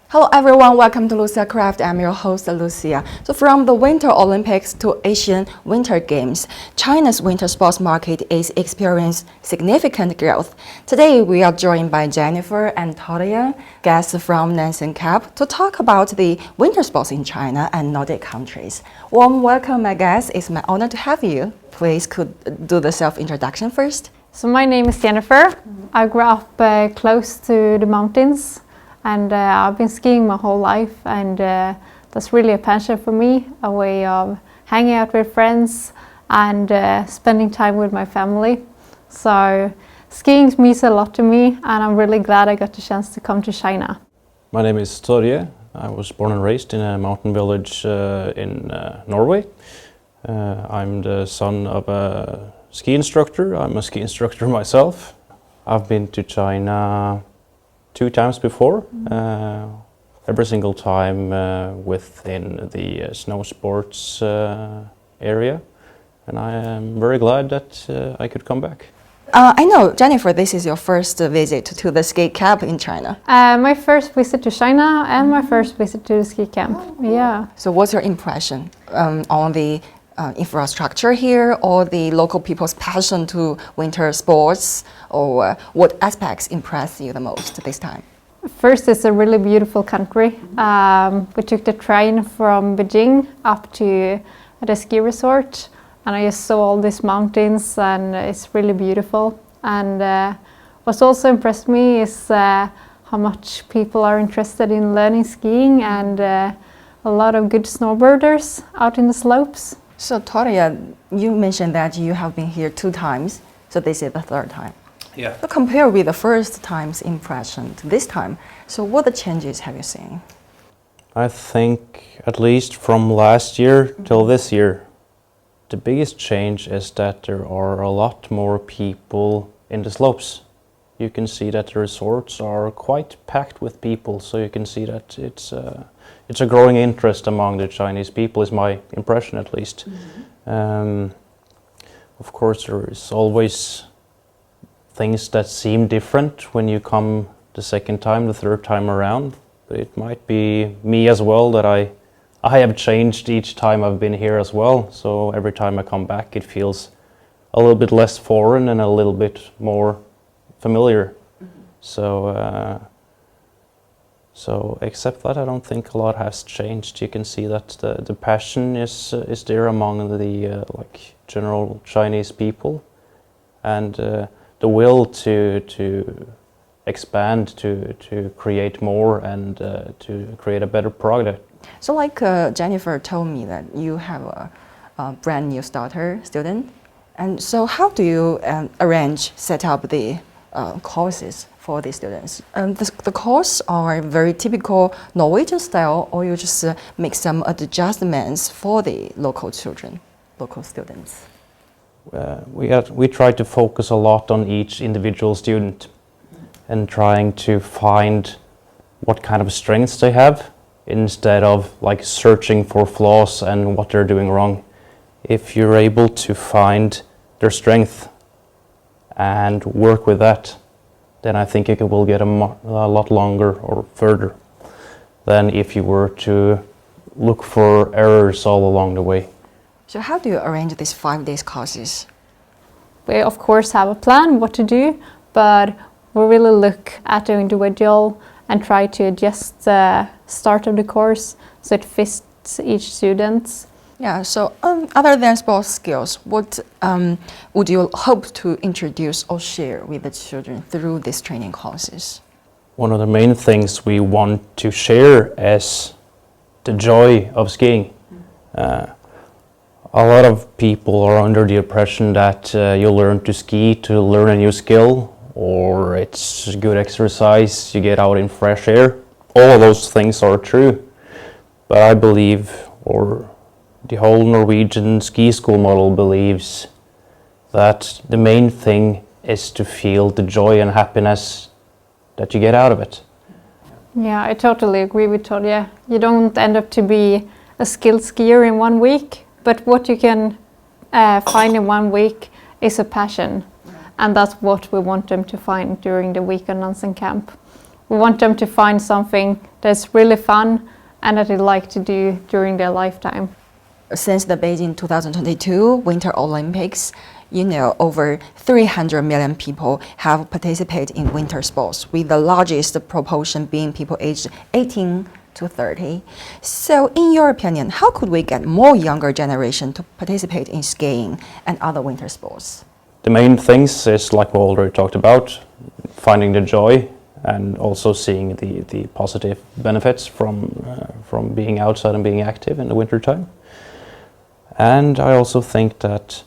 Hello everyone, welcome to Lucia Craft. I'm your host Lucia. So from the Winter Olympics to Asian Winter Games, China's winter sports market is experiencing significant growth. Today we are joined by Jennifer and Torje, guests from Nansen Camp, to talk about the winter sports in China and Nordic countries. Warm welcome, my guest. It's my honor to have you. Please could do the self-introduction first. So my name is Jennifer. I grew up close to the mountains. And I've been skiing my whole life, and that's really a passion for me, a way of hanging out with friends and spending time with my family. So skiing means a lot to me, and I'm really glad I got the chance to come to China. My name is Torje. I was born and raised in a mountain village in Norway. I'm the son of a ski instructor. I'm a ski instructor myself. I've been to China 2 times before, every single time within the snow sports area, and I am very glad that I could come back. I know, Jennifer, this is your first visit to the ski camp in China. My first visit to China and my first visit to the ski camp, yeah. So what's your impression on the infrastructure here, or the local people's passion to winter sports, or what aspects impress you the most this time? First, it's a really beautiful country. We took the train from Beijing up to the ski resort, and I just saw all these mountains, and it's really beautiful. And what also impressed me is how much people are interested in learning skiing, and a lot of good snowboarders out in the slopes. So Torje, you mentioned that you have been here 2 times, so this is the 3rd time. Yeah. So compare with the first time's impression to this time, so what the changes have you seen? I think at least from last year till this year, the biggest change is that there are a lot more people in the slopes. You can see that the resorts are quite packed with people, so you can see that it's a growing interest among the Chinese people, is my impression at least. Of course, there is always things that seem different when you come the 2nd time, the 3rd time around. But it might be me as well, that I have changed each time I've been here as well. So every time I come back, it feels a little bit less foreign and a little bit more familiar. So except that, I don't think a lot has changed. You can see that the passion is there among the general Chinese people, and the will to expand, to create more, and to create a better product. So Jennifer told me that you have a brand new starter student, and so how do you set up the courses for the students? The courses are very typical Norwegian style, or you just make some adjustments for the local children, local students? We try to focus a lot on each individual student and trying to find what kind of strengths they have, instead of searching for flaws and what they're doing wrong. If you're able to find their strength and work with that, then I think it will get a lot longer or further than if you were to look for errors all along the way. So how do you arrange these 5 days courses? We of course have a plan what to do, but we really look at the individual and try to adjust the start of the course so it fits each student. Yeah, so other than sports skills, what would you hope to introduce or share with the children through these training courses? One of the main things we want to share is the joy of skiing. A lot of people are under the impression that you learn to ski to learn a new skill, or it's good exercise, you get out in fresh air. All of those things are true, but I believe, or the whole Norwegian ski school model believes, that the main thing is to feel the joy and happiness that you get out of it. Yeah, I totally agree with Torje. You don't end up to be a skilled skier in 1 week, but what you can find in 1 week is a passion, and that's what we want them to find during the week on Nansen Camp. We want them to find something that's really fun and that they like to do during their lifetime. Since the Beijing 2022 Winter Olympics, over 300 million people have participated in winter sports, with the largest proportion being people aged 18 to 30. So in your opinion, how could we get more younger generation to participate in skiing and other winter sports? The main things is, like we already talked about, finding the joy and also seeing the positive benefits from being outside and being active in the winter time. And I also think that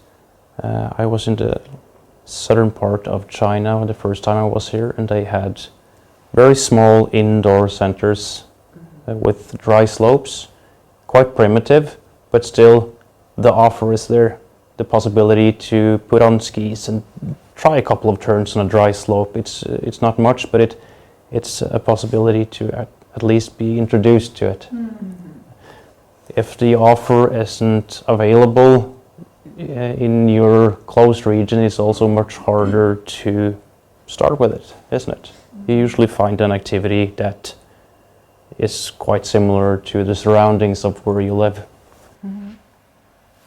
I was in the southern part of China the first time I was here, and they had very small indoor centers with dry slopes, quite primitive, but still the offer is there, the possibility to put on skis and try a couple of turns on a dry slope. It's not much, but it's a possibility to at least be introduced to it. If the offer isn't available in your close region, it's also much harder to start with it, isn't it? You usually find an activity that is quite similar to the surroundings of where you live.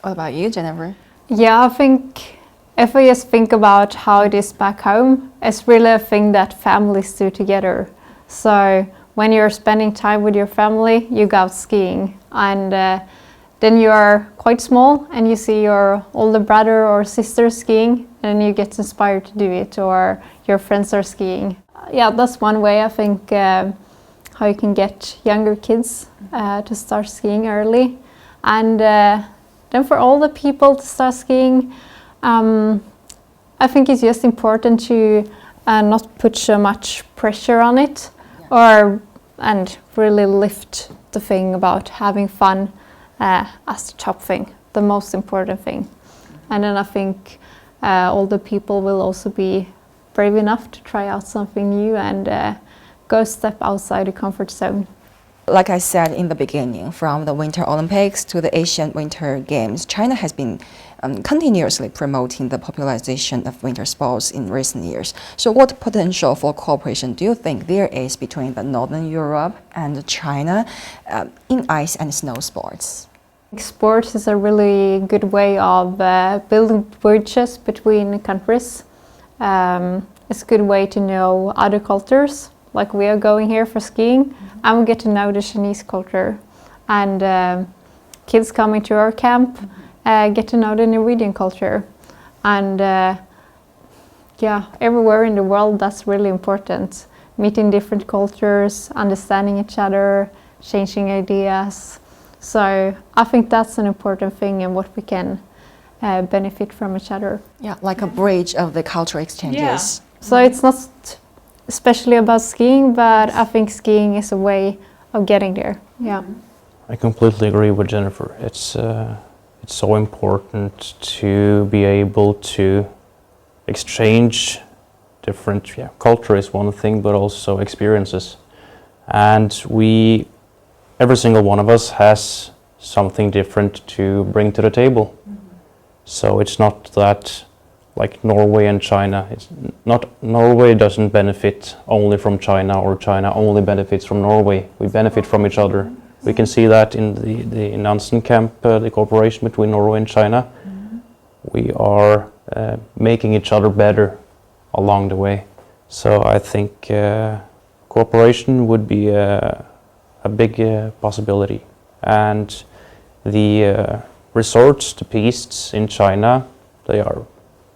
What about you, Jennifer? Yeah, I think if I just think about how it is back home, it's really a thing that families do together. So when you're spending time with your family, you go out skiing, and then you are quite small and you see your older brother or sister skiing, and you get inspired to do it, or your friends are skiing. Yeah, that's one way I think how you can get younger kids to start skiing early. And then for older people to start skiing, I think it's just important to not put so much pressure on it, and really lift the thing about having fun as the top thing, the most important thing. And then I think older people will also be brave enough to try out something new and go step outside the comfort zone. Like I said in the beginning, from the Winter Olympics to the Asian Winter Games, China has been continuously promoting the popularization of winter sports in recent years. So what potential for cooperation do you think there is between the Northern Europe and China in ice and snow sports? Sports is a really good way of building bridges between countries. It's a good way to know other cultures, like we are going here for skiing, and we get to know the Chinese culture. And kids coming to our camp get to know the Norwegian culture. And yeah, everywhere in the world that's really important. Meeting different cultures, understanding each other, changing ideas. So I think that's an important thing and what we can benefit from each other. Yeah, like a bridge of the cultural exchanges. Yeah. So it's not especially about skiing, but I think skiing is a way of getting there. Yeah. I completely agree with Jennifer. It's so important to be able to exchange different culture is one thing, but also experiences. And every single one of us has something different to bring to the table. So it's not that like Norway and China. It's not Norway doesn't benefit only from China, or China only benefits from Norway. We benefit from each other. We can see that in the Nansen Camp, the cooperation between Norway and China. We are making each other better along the way. So I think cooperation would be a big possibility. And the resorts, the pistes in China, they are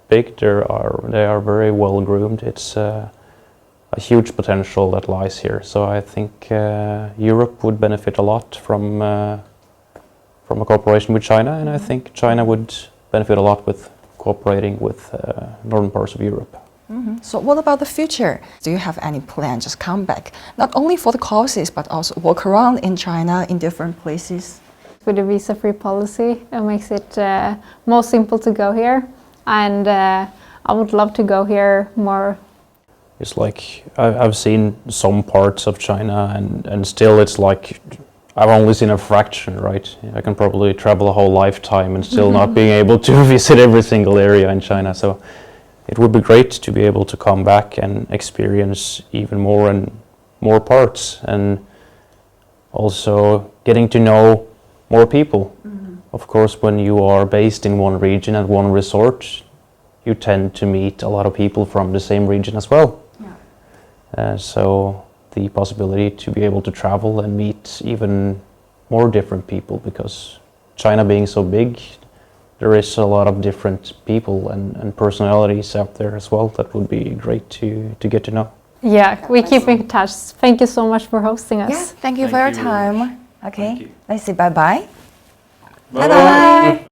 big. They are very well groomed. It's a huge potential that lies here. So I think Europe would benefit a lot from a cooperation with China, and I think China would benefit a lot with cooperating with northern parts of Europe. So what about the future? Do you have any plan just come back, not only for the courses, but also walk around in China in different places? With the visa-free policy, it makes it more simple to go here, and I would love to go here more. It's like I've seen some parts of China, and still it's like I've only seen a fraction, right? I can probably travel a whole lifetime and still not being able to visit every single area in China. So it would be great to be able to come back and experience even more and more parts, and also getting to know more people. Of course, when you are based in one region at one resort, you tend to meet a lot of people from the same region as well. So the possibility to be able to travel and meet even more different people, because China being so big, there is a lot of different people and personalities out there as well that would be great to get to know. Yeah, we keep in touch. Thank you so much for hosting us. Yeah, thank you for your time. Okay, you. let's say bye-bye. Bye. Bye-bye.